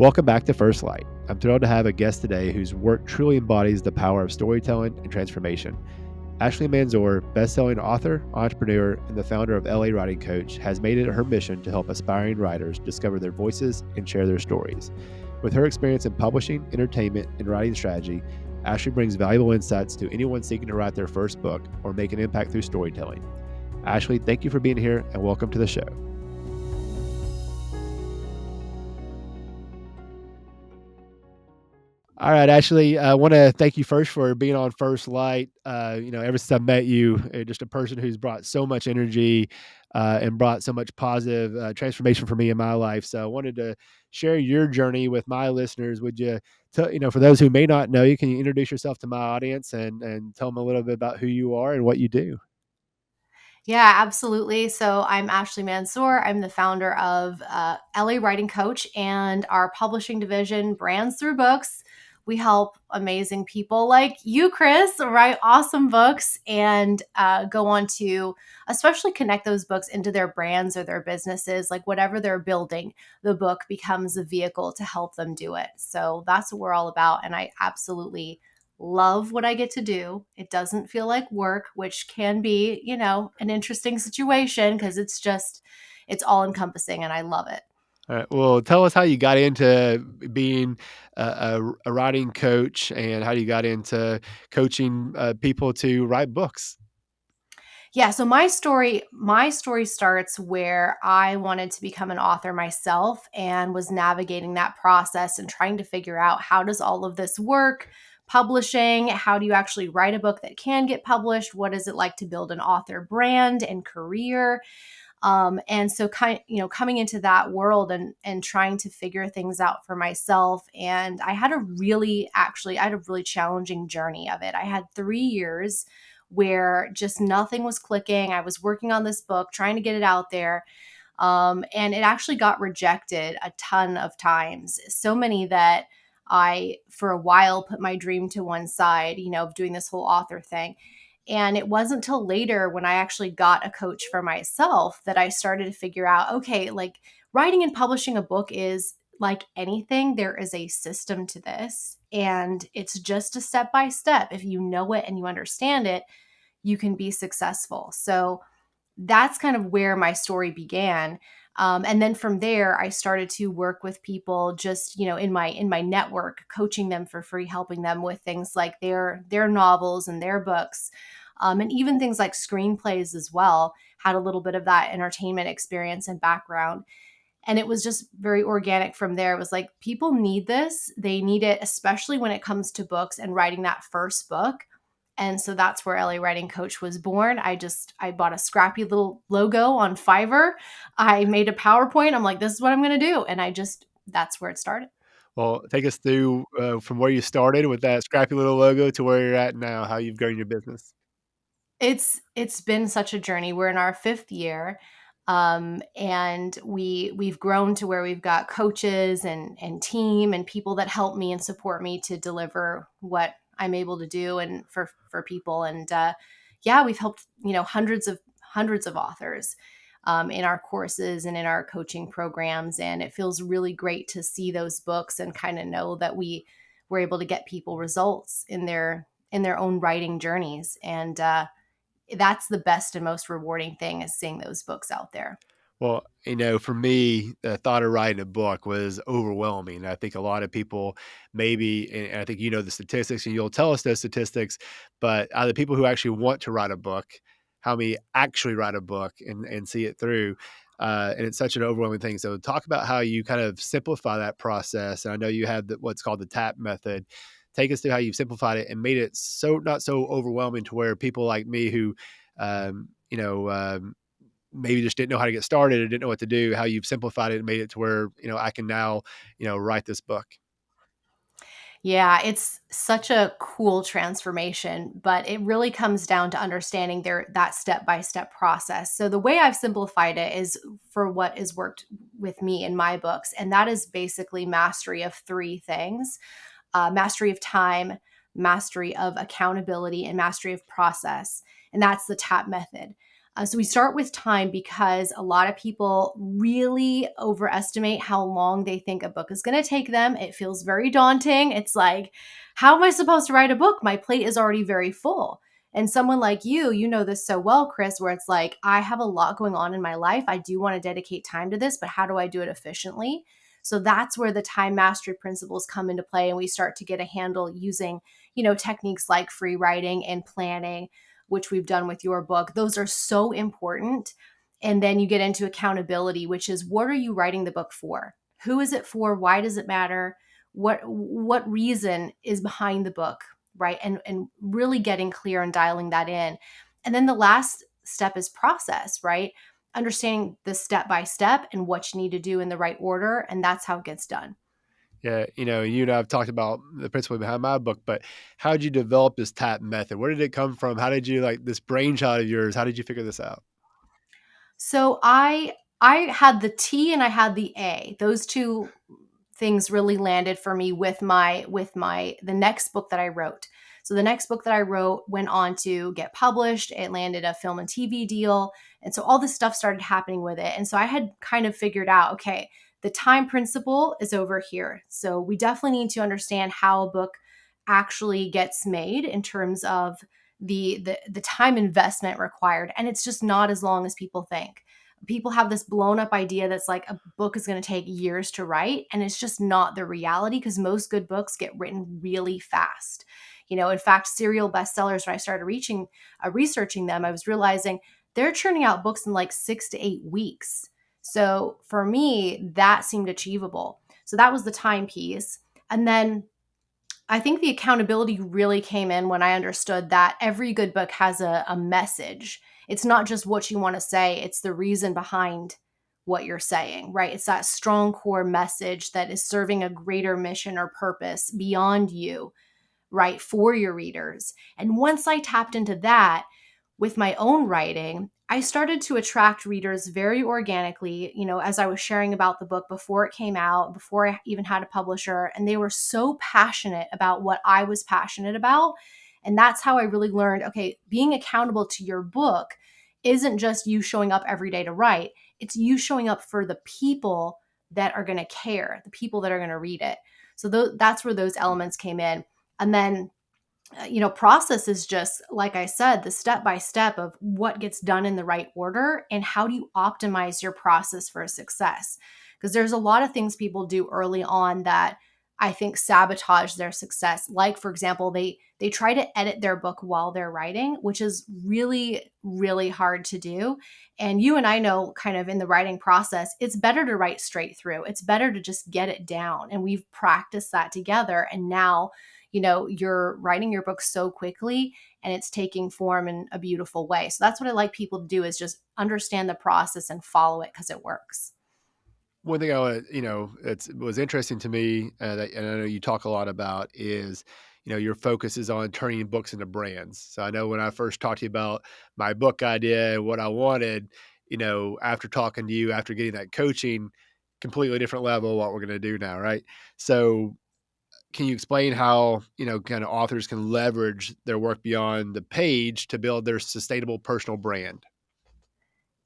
Welcome back to First Light. I'm thrilled to have a guest today whose work truly embodies the power of storytelling and transformation. Ashley Mansour, best-selling author, entrepreneur, and the founder of LA Writing Coach, has made it her mission to help aspiring writers discover their voices and share their stories. With her experience in publishing, entertainment, and writing strategy, Ashley brings valuable insights to anyone seeking to write their first book or make an impact through storytelling. Ashley, thank you for being here and welcome to the show. All right, Ashley, I want to thank you first for being on First Light. Ever since I met you, just a person who's brought so much energy and brought so much positive transformation for me in my life. So I wanted to share your journey with my listeners. Would you, for those who may not know you, can you introduce yourself to my audience and tell them a little bit about who you are and what you do? Yeah, absolutely. So I'm Ashley Mansour. I'm the founder of LA Writing Coach and our publishing division, Brands Through Books. We help amazing people like you, Chris, write awesome books and go on to especially connect those books into their brands or their businesses, like whatever they're building, the book becomes a vehicle to help them do it. So that's what we're all about. And I absolutely love what I get to do. It doesn't feel like work, which can be, an interesting situation because it's all encompassing and I love it. All right. Well, tell us how you got into being a writing coach and how you got into coaching people to write books. Yeah, so my story starts where I wanted to become an author myself and was navigating that process and trying to figure out how does all of this work? Publishing, how do you actually write a book that can get published? What is it like to build an author brand and career? And so coming into that world and trying to figure things out for myself. And I had a really challenging journey of it. I had 3 years where just nothing was clicking. I was working on this book, trying to get it out there. And it actually got rejected a ton of times, so many that I, for a while, put my dream to one side, of doing this whole author thing. And it wasn't till later when I actually got a coach for myself that I started to figure out, okay, like writing and publishing a book is like anything, there is a system to this. And it's just a step by step. If you know it and you understand it, you can be successful. So that's kind of where my story began. And then from there, I started to work with people just, in my network, coaching them for free, helping them with things like their novels and their books, and even things like screenplays as well. Had a little bit of that entertainment experience and background. And it was just very organic from there. It was like people need this. They need it, especially when it comes to books and writing that first book. And so that's where LA Writing Coach was born. I bought a scrappy little logo on Fiverr. I made a PowerPoint. I'm like, this is what I'm going to do. And that's where it started. Well, take us through from where you started with that scrappy little logo to where you're at now, how you've grown your business. It's been such a journey. We're in our fifth year. And we've grown to where we've got coaches and team and people that help me and support me to deliver what I'm able to do and for people. And yeah, we've helped hundreds of authors in our courses and in our coaching programs, and it feels really great to see those books and kind of know that we were able to get people results in their own writing journeys. And that's the best and most rewarding thing is seeing those books out there. Well, for me, the thought of writing a book was overwhelming. I think a lot of people maybe, and I think you know the statistics and you'll tell us those statistics, but out of the people who actually want to write a book, how many actually write a book and see it through? And it's such an overwhelming thing. So talk about how you kind of simplify that process. And I know you have what's called the TAP method. Take us through how you've simplified it and made it so not so overwhelming to where people like me who, um, you know, um, maybe just didn't know how to get started or didn't know what to do, how you've simplified it and made it to where, I can now, write this book. Yeah, it's such a cool transformation, but it really comes down to understanding that step-by-step process. So the way I've simplified it is for what has worked with me in my books, and that is basically mastery of three things: mastery of time, mastery of accountability, and mastery of process. And that's the TAP method. So we start with time because a lot of people really overestimate how long they think a book is going to take them. It feels very daunting. It's like, how am I supposed to write a book? My plate is already very full. And someone like you know this so well, Chris, where it's like, I have a lot going on in my life. I do want to dedicate time to this, but how do I do it efficiently? So that's where the time mastery principles come into play. And we start to get a handle using, techniques like free writing and planning, which we've done with your book. Those are so important. And then you get into accountability, which is, what are you writing the book for? Who is it for? Why does it matter? What reason is behind the book, right? And really getting clear and dialing that in. And then the last step is process, right? Understanding the step by step and what you need to do in the right order, and that's how it gets done. Yeah, you and I have talked about the principle behind my book, but how did you develop this TAP method? Where did it come from? How did you like this brainchild of yours? How did you figure this out? So I had the T and I had the A. Those two things really landed for me with my the next book that I wrote. So the next book that I wrote went on to get published. It landed a film and TV deal. And so all this stuff started happening with it. And so I had kind of figured out, okay, the time principle is over here. So we definitely need to understand how a book actually gets made in terms of the time investment required. And it's just not as long as people think. People have this blown up idea that's like a book is going to take years to write, and it's just not the reality, because most good books get written really fast. In fact, serial bestsellers, when I started researching them, I was realizing they're churning out books in like 6 to 8 weeks. So for me, that seemed achievable. So that was the timepiece. And then I think the accountability really came in when I understood that every good book has a message. It's not just what you want to say, it's the reason behind what you're saying, right? It's that strong core message that is serving a greater mission or purpose beyond you, right, for your readers. And once I tapped into that with my own writing, I started to attract readers very organically, as I was sharing about the book before it came out, before I even had a publisher, and they were so passionate about what I was passionate about. And that's how I really learned, okay, being accountable to your book isn't just you showing up every day to write, it's you showing up for the people that are going to care, the people that are going to read it. So that's where those elements came in. And then process is just, like I said, the step by step of what gets done in the right order and how do you optimize your process for success. Because there's a lot of things people do early on that I think sabotage their success. Like, for example, they try to edit their book while they're writing, which is really, really hard to do. And you and I know, kind of in the writing process, it's better to write straight through. It's better to just get it down. And we've practiced that together. And now you're writing your book so quickly and it's taking form in a beautiful way. So that's what I like people to do, is just understand the process and follow it because it works. One thing I want to, it was interesting to me, and I know you talk a lot about is, your focus is on turning books into brands. So I know when I first talked to you about my book idea and what I wanted, after talking to you, after getting that coaching, completely different level, what we're going to do now, right? So can you explain how, kind of authors can leverage their work beyond the page to build their sustainable personal brand?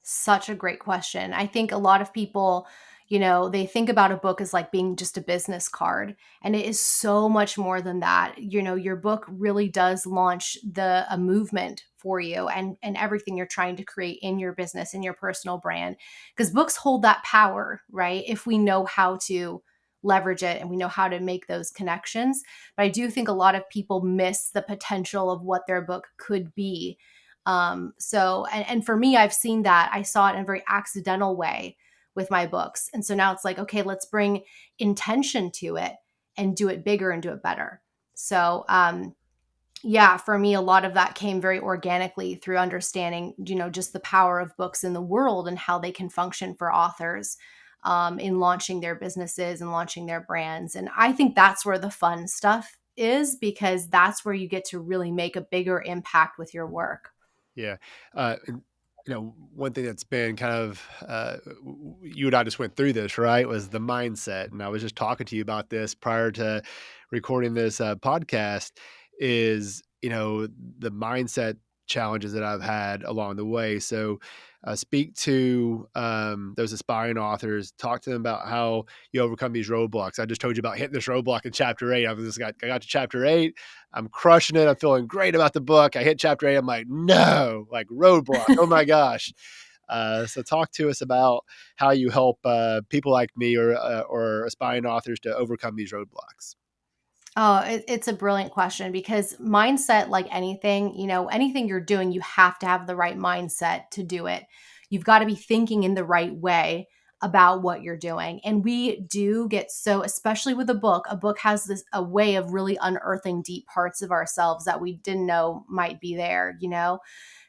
Such a great question. I think a lot of people, they think about a book as like being just a business card, and it is so much more than that. Your book really does launch the a movement for you and everything you're trying to create in your business, in your personal brand, because books hold that power, right? If we know how to leverage it and we know how to make those connections. But I do think a lot of people miss the potential of what their book could be. And for me, I've seen that. I saw it in a very accidental way with my books. And so now it's like, okay, let's bring intention to it and do it bigger and do it better. So, yeah, for me, a lot of that came very organically through understanding, just the power of books in the world and how they can function for authors in launching their businesses and launching their brands. And I think that's where the fun stuff is, because that's where you get to really make a bigger impact with your work. Yeah. And, one thing that's been kind of, you and I just went through this, right? Was the mindset. And I was just talking to you about this prior to recording this podcast is, the mindset challenges that I've had along the way. So, speak to those aspiring authors. Talk to them about how you overcome these roadblocks. I just told you about hitting this roadblock in chapter 8. I got to chapter 8. I'm crushing it. I'm feeling great about the book. I hit chapter 8. I'm like, no, like roadblock. Oh my gosh. So talk to us about how you help people like me or aspiring authors to overcome these roadblocks. Oh, it's a brilliant question because mindset, like anything, anything you're doing, you have to have the right mindset to do it. You've got to be thinking in the right way about what you're doing. And we do get so, especially with a book has this a way of really unearthing deep parts of ourselves that we didn't know might be there.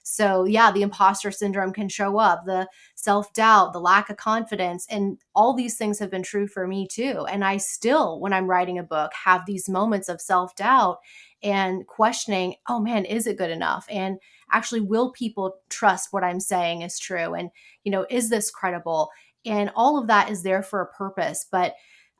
So, yeah, the imposter syndrome can show up, the self doubt, the lack of confidence. And all these things have been true for me too. And I still, when I'm writing a book, have these moments of self doubt and questioning, oh man, is it good enough? And actually, will people trust what I'm saying is true? And, is this credible? And all of that is there for a purpose. But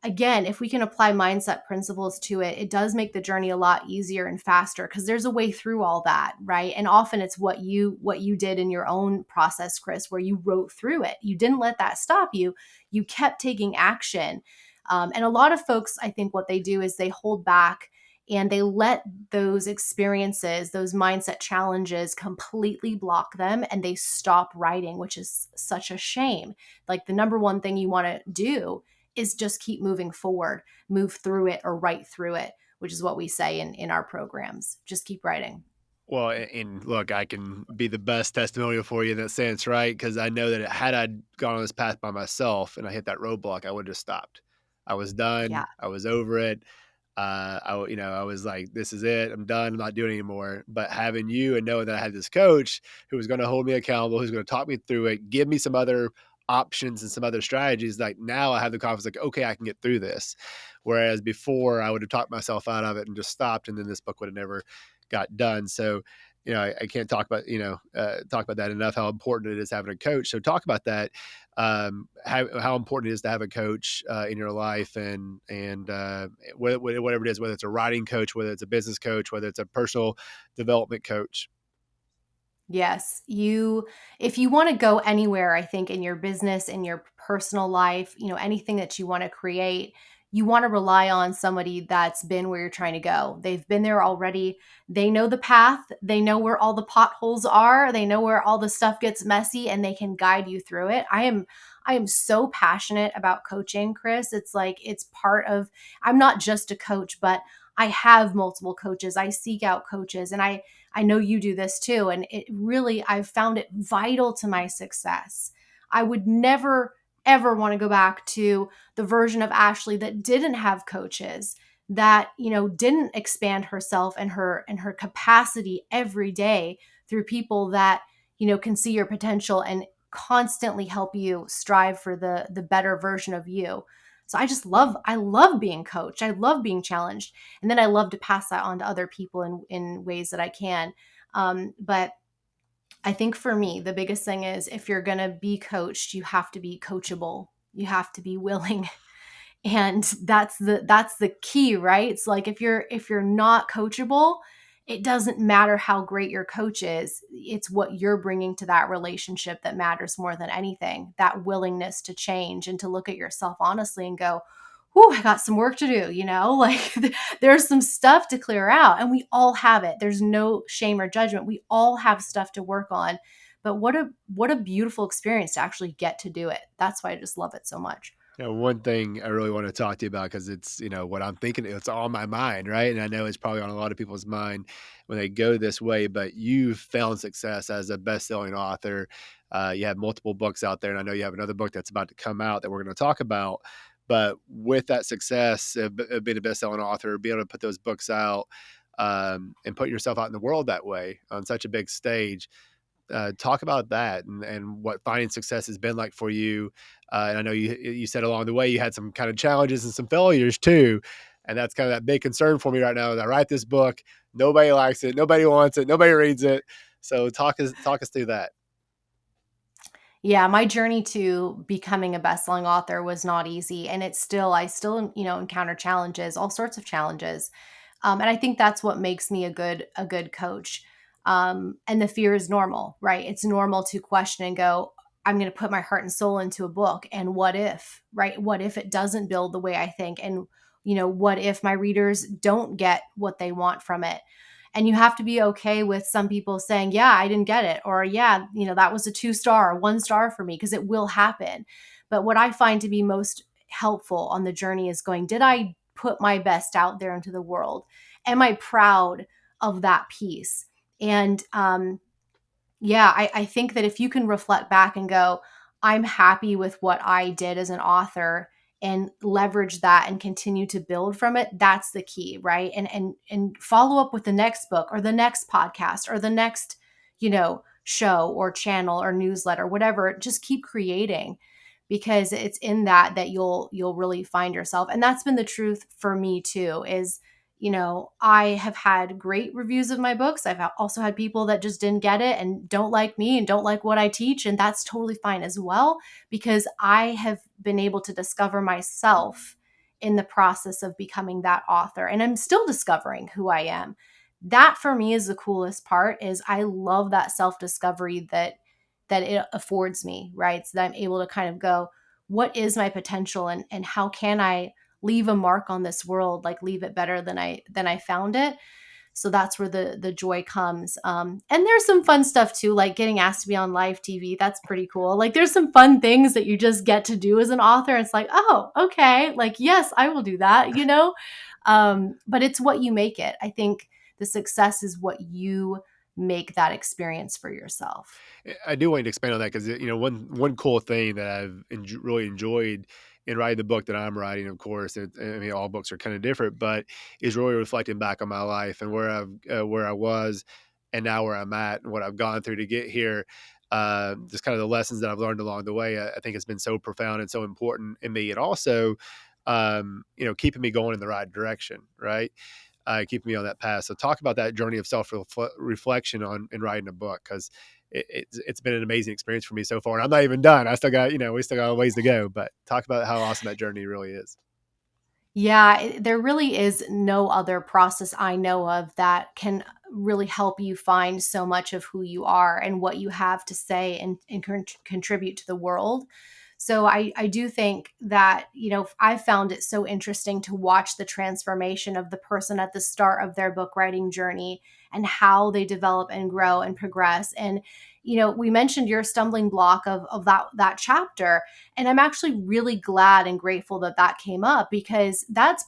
again, if we can apply mindset principles to it, it does make the journey a lot easier and faster because there's a way through all that, right? And often it's what you did in your own process, Chris, where you wrote through it. You didn't let that stop you. You kept taking action. And a lot of folks, I think what they do is they hold back and they let those experiences, those mindset challenges completely block them and they stop writing, which is such a shame. Like the number one thing you want to do is just keep moving forward, move through it or write through it, which is what we say in our programs. Just keep writing. Well, and look, I can be the best testimonial for you in that sense, right? Because I know that had I gone on this path by myself and I hit that roadblock, I would have just stopped. I was Yeah. done. I was over it. I was like, this is it. I'm done. I'm not doing it anymore. But having you and knowing that I had this coach who was going to hold me accountable, who's going to talk me through it, give me some other options and some other strategies. Like now I have the confidence, like, okay, I can get through this. Whereas before I would have talked myself out of it and just stopped. And then this book would have never got done. So, I can't talk about, talk about that enough, how important it is having a coach. So talk about that. How important it is to have a coach in your life and whatever it is, whether it's a writing coach, whether it's a business coach, whether it's a personal development coach. Yes, if you want to go anywhere, I think in your business, in your personal life, anything that you want to create, you want to rely on somebody that's been where you're trying to go. They've been there already. They know the path, they know where all the potholes are, they know where all the stuff gets messy and they can guide you through it. I am so passionate about coaching, Chris. It's like it's part of I'm not just a coach, but I have multiple coaches. I seek out coaches and I know you do this too. And it really, I've found it vital to my success. I would never, ever want to go back to the version of Ashley that didn't have coaches, that, didn't expand herself and her capacity every day through people that, can see your potential and constantly help you strive for the better version of you. So I love being coached. I love being challenged. And then I love to pass that on to other people in ways that I can. But I think for me, the biggest thing is if you're going to be coached, you have to be coachable. You have to be willing. And that's the key, right? It's like if you're not coachable, it doesn't matter how great your coach is. It's what you're bringing to that relationship that matters more than anything. That willingness to change and to look at yourself honestly and go, "Whew, I got some work to do." Like there's some stuff to clear out and we all have it. There's no shame or judgment. We all have stuff to work on. But what a beautiful experience to actually get to do it. That's why I just love it so much. One thing I really want to talk to you about because it's what I'm thinking. It's on my mind, right? And I know it's probably on a lot of people's mind when they go this way. But you've found success as a best-selling author. You have multiple books out there, and I know you have another book that's about to come out that we're going to talk about. But with that success of being a best-selling author, being able to put those books out and put yourself out in the world that way on such a big stage, talk about that and what finding success has been like for you. And I know you said along the way you had some kind of challenges and some failures too, and that's kind of that big concern for me right now. As I write this book, nobody likes it, nobody wants it, nobody reads it. So talk us through that. Yeah, my journey to becoming a best-selling author was not easy, and I still, encounter challenges, all sorts of challenges. And I think that's what makes me a good coach. And the fear is normal, right? It's normal to question and go, I'm going to put my heart and soul into a book. And what if, right? What if it doesn't build the way I think? And, what if my readers don't get what they want from it? And you have to be okay with some people saying, yeah, I didn't get it. Or, yeah, that was a 2 star, 1 star for me, because it will happen. But what I find to be most helpful on the journey is going, did I put my best out there into the world? Am I proud of that piece? And yeah, I think that if you can reflect back and go, I'm happy with what I did as an author, and leverage that and continue to build from it, that's the key, right? And follow up with the next book or the next podcast or the next, show or channel or newsletter, whatever. Just keep creating, because it's in that you'll really find yourself. And that's been the truth for me too, is I have had great reviews of my books. I've also had people that just didn't get it and don't like me and don't like what I teach. And that's totally fine as well, because I have been able to discover myself in the process of becoming that author. And I'm still discovering who I am. That for me is the coolest part, is I love that self-discovery that it affords me, right? So that I'm able to kind of go, what is my potential, and how can I leave a mark on this world, like leave it better than I found it. So that's where the joy comes. And there's some fun stuff too, like getting asked to be on live TV. That's pretty cool. Like there's some fun things that you just get to do as an author. It's like, oh, okay, like yes, I will do that. But it's what you make it. I think the success is what you make that experience for yourself. I do want you to expand on that because one cool thing that I've really enjoyed in writing the book that I'm writing, of course, I mean, all books are kind of different, but is really reflecting back on my life and where I was, and now where I'm at, and what I've gone through to get here. Just kind of the lessons that I've learned along the way. I think it's been so profound and so important in me, and also, keeping me going in the right direction, right? Keeping me on that path. So talk about that journey of self reflection on in writing a book, because it's been an amazing experience for me so far. And I'm not even done. I still got, we still got a ways to go, but talk about how awesome that journey really is. Yeah, there really is no other process I know of that can really help you find so much of who you are and what you have to say, and contribute to the world. So I do think that, I found it so interesting to watch the transformation of the person at the start of their book writing journey, and how they develop and grow and progress. And, we mentioned your stumbling block of that chapter, and I'm actually really glad and grateful that that came up, because that's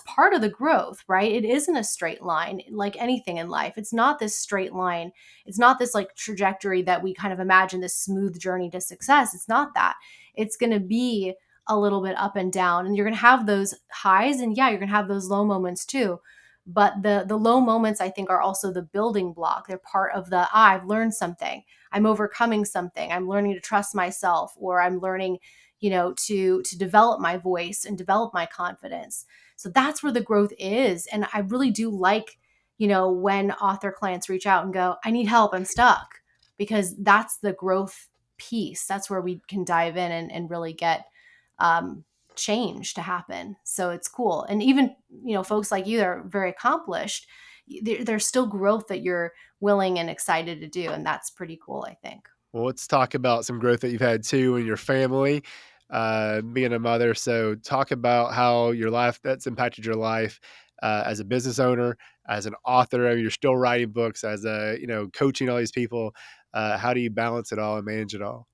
part of the growth, right? It isn't a straight line like anything in life. It's not this straight line. It's not this like trajectory that we kind of imagine, this smooth journey to success. It's not that. It's going to be a little bit up and down, and you're going to have those highs, and yeah, you're going to have those low moments too. But the low moments, I think, are also the building block. They're part of I've learned something. I'm overcoming something. I'm learning to trust myself, or I'm learning, to develop my voice and develop my confidence. So that's where the growth is. And I really do like, when author clients reach out and go, I need help, I'm stuck, because that's the growth piece. That's where we can dive in and really get um, change to happen. So it's cool. And even, folks like you that are very accomplished, there's still growth that you're willing and excited to do. And that's pretty cool, I think. Well, let's talk about some growth that you've had too in your family, being a mother. So talk about how your life that's impacted your life, as a business owner, as an author. You're still writing books, as coaching all these people. How do you balance it all and manage it all?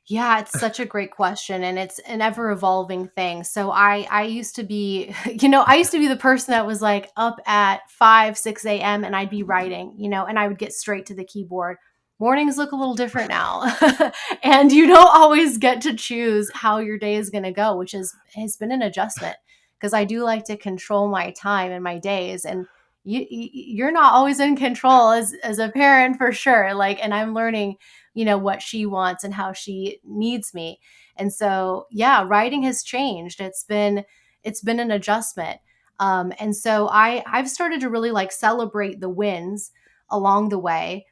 Yeah, it's such a great question, and it's an ever evolving thing. So I used to be, I used to be the person that was like up at 5, 6 a.m. and I'd be writing, and I would get straight to the keyboard. Mornings look a little different now. And you don't always get to choose how your day is going to go, which has been an adjustment, because I do like to control my time and my days. And you're not always in control as a parent, for sure. Like, and I'm learning, what she wants and how she needs me. And so, yeah, writing has changed. It's been an adjustment. And so I've started to really like celebrate the wins along the way.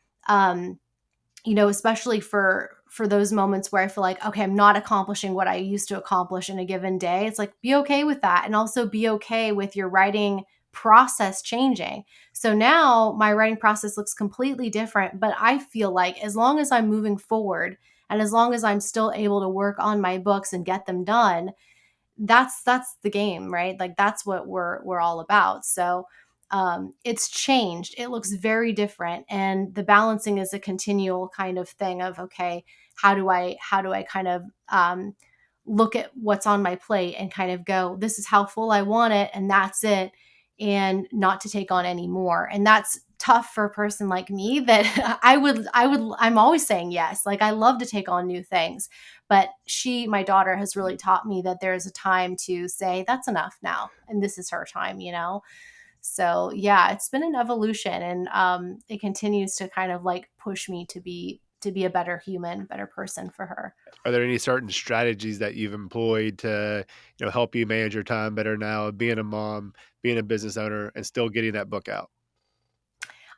Especially for those moments where I feel like, okay, I'm not accomplishing what I used to accomplish in a given day. It's like, be okay with that, and also be okay with your writing process changing. So now my writing process looks completely different, but I feel like as long as I'm moving forward and as long as I'm still able to work on my books and get them done, that's the game, right? Like that's what we're all about. So it's changed. It looks very different, and the balancing is a continual kind of thing of okay, how do I kind of look at what's on my plate and kind of go, this is how full I want it, and that's it, and not to take on any more. And that's tough for a person like me that I'm always saying yes. Like I love to take on new things, but my daughter has really taught me that there's a time to say, that's enough now. And this is her time, you know? So yeah, it's been an evolution, and it continues to kind of like push me to be a better human, better person for her. Are there any certain strategies that you've employed to, help you manage your time better now, being a mom, being a business owner, and still getting that book out?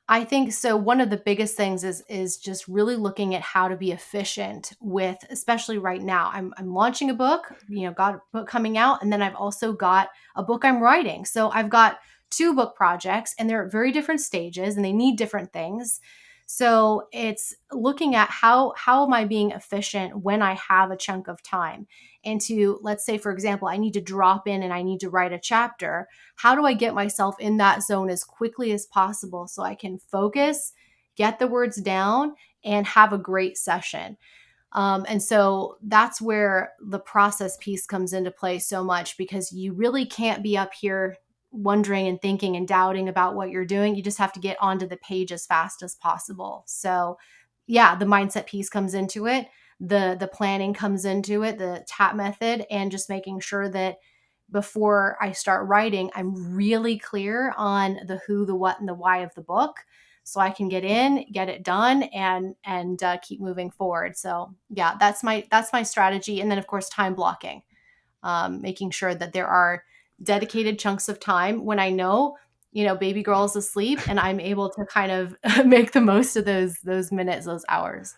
I think so. One of the biggest things is just really looking at how to be efficient with, especially right now. I'm launching a book, got a book coming out, and then I've also got a book I'm writing. So I've got two book projects, and they're at very different stages, and they need different things. So it's looking at how am I being efficient when I have a chunk of time, and to, let's say for example, I need to drop in and I need to write a chapter. How do I get myself in that zone as quickly as possible so I can focus, get the words down, and have a great session? And so that's where the process piece comes into play so much, because you really can't be up here wondering and thinking and doubting about what you're doing. You just have to get onto the page as fast as possible. So, yeah, the mindset piece comes into it. The planning comes into it, the tap method, and just making sure that before I start writing, I'm really clear on the who, the what, and the why of the book, so I can get in, get it done, and keep moving forward. So yeah, that's my strategy, and then of course time blocking, making sure that there are dedicated chunks of time when I know baby girl is asleep, and I'm able to kind of make the most of those minutes, those hours.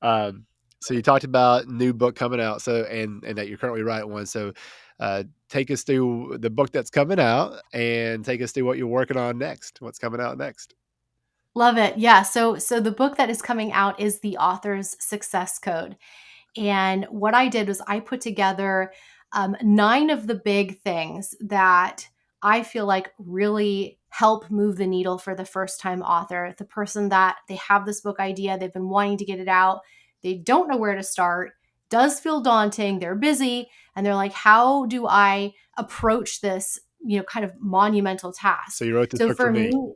Um, so you talked about new book coming out, so and that you're currently writing one. So take us through the book that's coming out, and take us through what you're working on next. What's coming out next? Love it. Yeah. So the book that is coming out is the author's success code. And what I did was I put together nine of the big things that I feel like really help move the needle for the first time author, the person that they have this book idea, they've been wanting to get it out, they don't know where to start, does feel daunting, they're busy, and they're like, how do I approach this, kind of monumental So task? you wrote this So book for for me. me,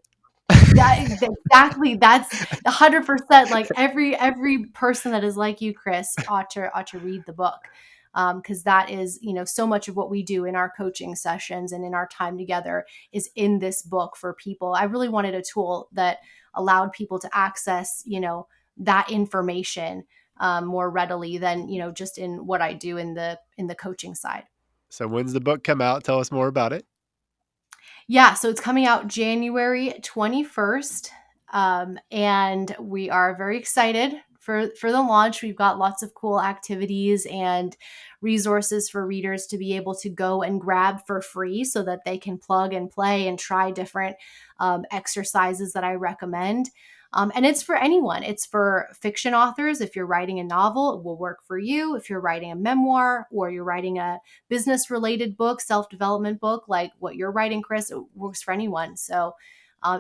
that exactly, that's 100%, like, every person that is like you, Chris, ought to read the book, because that is, so much of what we do in our coaching sessions and in our time together is in this book for people. I really wanted a tool that allowed people to access, that information, more readily than, just in what I do in the coaching side. So when's the book come out? Tell us more about it. Yeah, so it's coming out January 21st. And we are very excited for the launch. We've got lots of cool activities and resources for readers to be able to go and grab for free so that they can plug and play and try different exercises that I recommend. And it's for anyone. It's for fiction authors. If you're writing a novel, it will work for you. If you're writing a memoir or you're writing a business related book, self development book, like what you're writing, Chris, it works for anyone. So,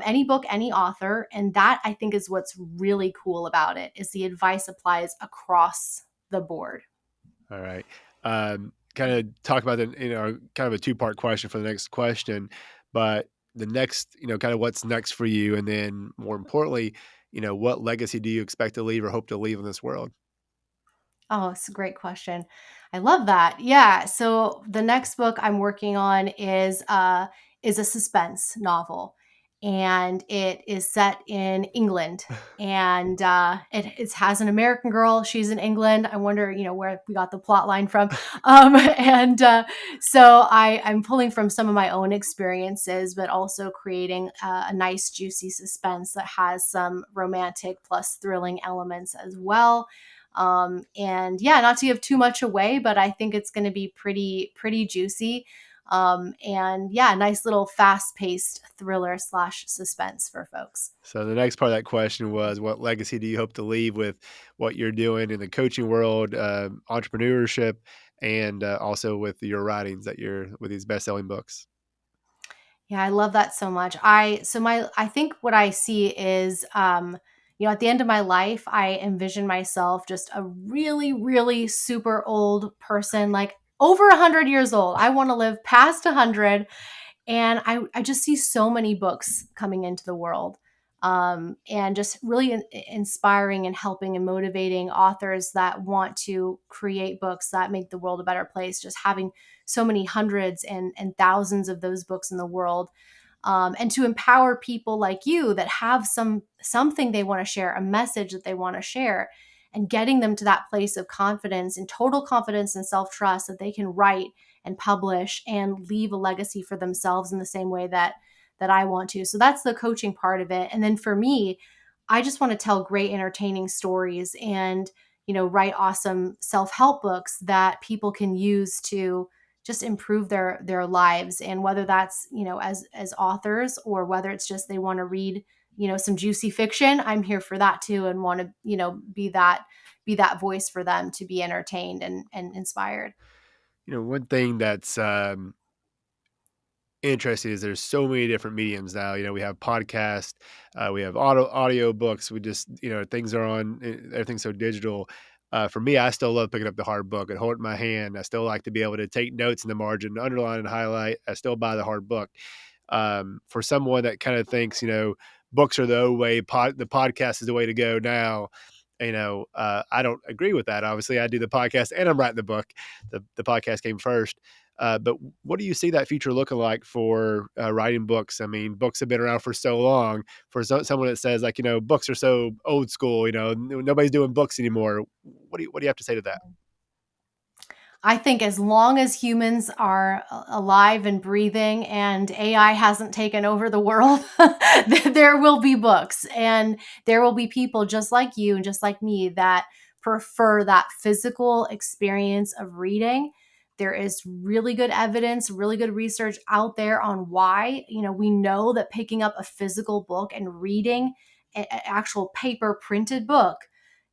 any book, any author. And that, I think, is what's really cool about it, is the advice applies across the board. All right. Kind of talk about the, kind of a two-part question for the next question, but the next, kind of what's next for you, and then more importantly, what legacy do you expect to leave or hope to leave in this world? Oh, it's a great question. I love that. Yeah. So the next book I'm working on is a suspense novel, and it is set in England. And it has an American girl. She's in England. I wonder, where we got the plot line from. And so I'm pulling from some of my own experiences, but also creating a nice, juicy suspense that has some romantic plus thrilling elements as well. And yeah, not to give too much away, but I think it's going to be pretty juicy. And yeah, nice little fast paced thriller slash suspense for folks. So the next part of that question was, what legacy do you hope to leave with what you're doing in the coaching world, entrepreneurship, and also with your writings that you're with these best-selling books? Yeah, I love that so much. I think what I see is at the end of my life, I envision myself just a really, really super old person, like over 100 years old. I want to live past 100. And I just see so many books coming into the world, and just really inspiring and helping and motivating authors that want to create books that make the world a better place. Just having so many hundreds and thousands of those books in the world, and to empower people like you that have something they want to share, a message that they want to share, and getting them to that place of confidence and total confidence and self-trust that they can write and publish and leave a legacy for themselves in the same way that I want to. So that's the coaching part of it. And then for me, I just want to tell great entertaining stories and write awesome self-help books that people can use to just improve their lives. And whether that's as authors, or whether it's just they want to read some juicy fiction, I'm here for that too, and want to be that voice for them to be entertained and inspired. One thing that's interesting is there's so many different mediums now. We have podcast, we have audio books. We just things are on everything's so digital. For me, I still love picking up the hard book and hold it in my hand. I still like to be able to take notes in the margin, underline and highlight. I still buy the hard book. For someone that kind of thinks books are the way, the podcast is the way to go now. I don't agree with that. Obviously, I do the podcast and I'm writing the book. The podcast came first. But what do you see that future looking like for writing books? I mean, books have been around for so long. For someone that says like, books are so old school, nobody's doing books anymore. What do you have to say to that? I think as long as humans are alive and breathing and AI hasn't taken over the world, there will be books, and there will be people just like you and just like me that prefer that physical experience of reading. There is really good evidence, really good research out there on why. We know that picking up a physical book and reading an actual paper printed book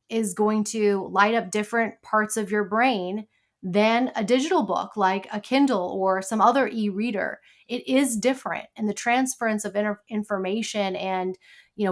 is going to light up different parts of your brain than a digital book like a Kindle or some other e-reader. It is different, and the transference of information and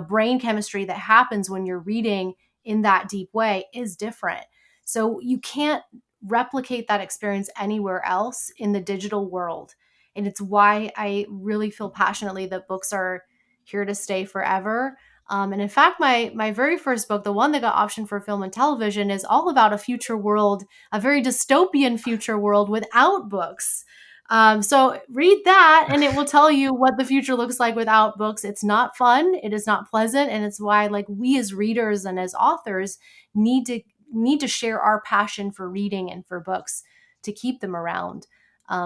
brain chemistry that happens when you're reading in that deep way is different. So you can't replicate that experience anywhere else in the digital world. And it's why I really feel passionately that books are here to stay forever. And in fact, my very first book, the one that got optioned for film and television, is all about a future world, a very dystopian future world without books. So read that, and it will tell you what the future looks like without books. It's not fun. It is not pleasant, and it's why, like, we as readers and as authors need to need to share our passion for reading and for books to keep them around,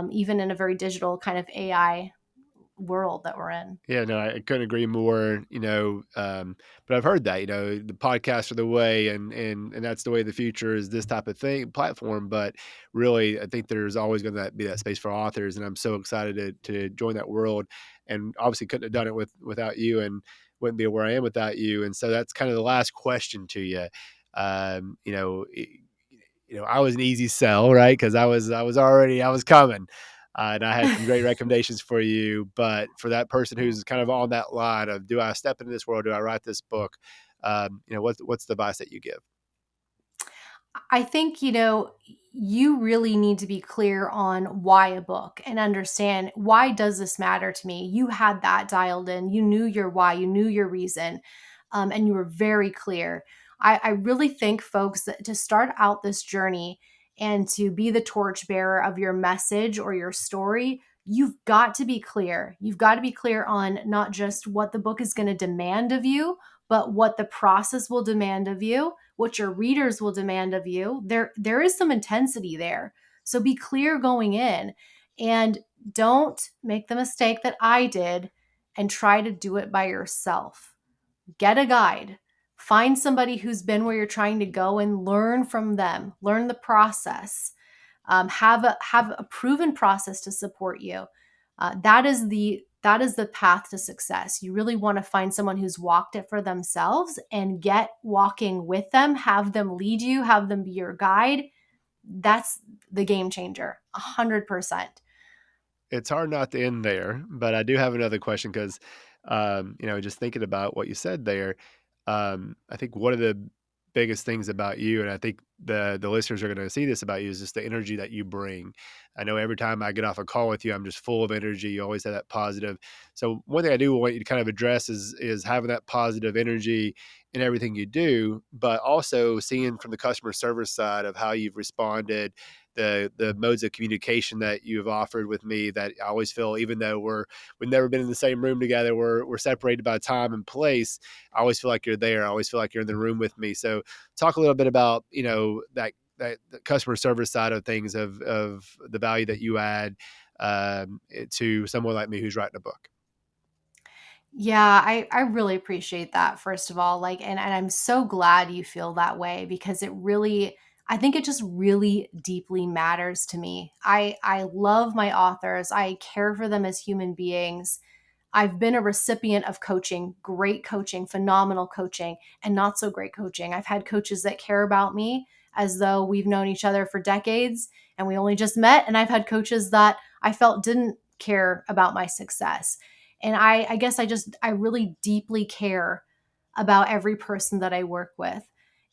even in a very digital kind of AI world that we're in. Yeah, no, I couldn't agree more. But I've heard that the podcasts are the way, and that's the way of the future is this type of thing platform. But really, I think there's always going to be that space for authors, and I'm so excited to join that world. And obviously, couldn't have done it without you, and wouldn't be where I am without you. And so that's kind of the last question to you. Um, you know, I was an easy sell, right? Because I was coming, and I had some great recommendations for you. But for that person who's kind of on that line of, do I step into this world? Do I write this book? What's the advice that you give? I think, you really need to be clear on why a book and understand, why does this matter to me? You had that dialed in. You knew your why, you knew your reason, and you were very clear. I really think, folks, that to start out this journey and to be the torchbearer of your message or your story, you've got to be clear. You've got to be clear on not just what the book is going to demand of you, but what the process will demand of you, what your readers will demand of you. There is some intensity there. So be clear going in, and don't make the mistake that I did and try to do it by yourself. Get a guide. Find somebody who's been where you're trying to go and learn from them. Learn the process. Have a proven process to support you. That is the path to success. You really want to find someone who's walked it for themselves and get walking with them, have them lead you, have them be your guide. That's the game changer, 100%. It's hard not to end there, but I do have another question because, just thinking about what you said there, I think one of the biggest things about you, and I think the listeners are going to see this about you, is just the energy that you bring. I know every time I get off a call with you, I'm just full of energy. You always have that positive. So one thing I do want you to kind of address is having that positive energy in everything you do, but also seeing from the customer service side of how you've responded, the modes of communication that you've offered with me, that I always feel, even though we've never been in the same room together, we're separated by time and place, I always feel like you're there. I always feel like you're in the room with me. So talk a little bit about, that the customer service side of things, of the value that you add to someone like me who's writing a book. Yeah, I really appreciate that, first of all. Like, and I'm so glad you feel that way, because I think it just really deeply matters to me. I love my authors. I care for them as human beings. I've been a recipient of coaching, great coaching, phenomenal coaching, and not so great coaching. I've had coaches that care about me as though we've known each other for decades and we only just met. And I've had coaches that I felt didn't care about my success. And I guess I really deeply care about every person that I work with.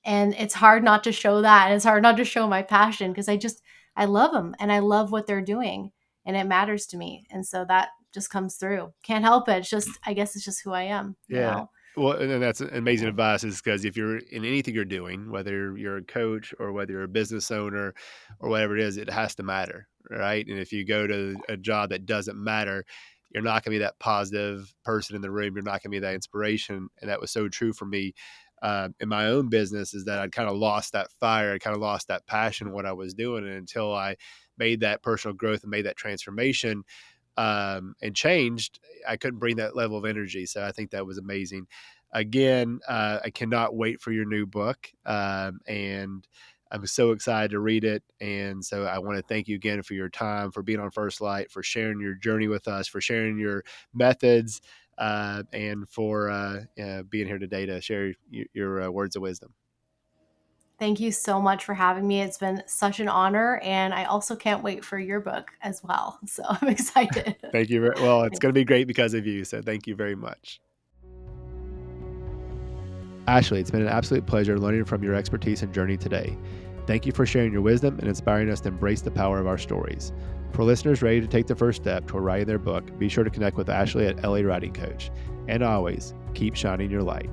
And it's hard not to show that. And it's hard not to show my passion, because I love them and I love what they're doing and it matters to me. And so that just comes through. Can't help it. It's just, I guess it's just who I am, you Yeah. know? Well, and that's amazing Yeah. advice, is because if you're in anything you're doing, whether you're a coach or whether you're a business owner or whatever it is, it has to matter, right? And if you go to a job that doesn't matter, you're not going to be that positive person in the room. You're not going to be that inspiration. And that was so true for me in my own business, is that I'd kind of lost that fire. I kind of lost that passion in what I was doing. And until I made that personal growth and made that transformation, and changed, I couldn't bring that level of energy. So I think that was amazing. Again, I cannot wait for your new book. And I'm so excited to read it. And so I want to thank you again for your time, for being on First Light, for sharing your journey with us, for sharing your methods, and for being here today to share your words of wisdom. Thank you so much for having me. It's been such an honor. And I also can't wait for your book as well. So I'm excited. Thank you. Well, it's going to be great because of you. So thank you very much. Ashley, it's been an absolute pleasure learning from your expertise and journey today. Thank you for sharing your wisdom and inspiring us to embrace the power of our stories. For listeners ready to take the first step toward writing their book, be sure to connect with Ashley at LA Writing Coach. And always, keep shining your light.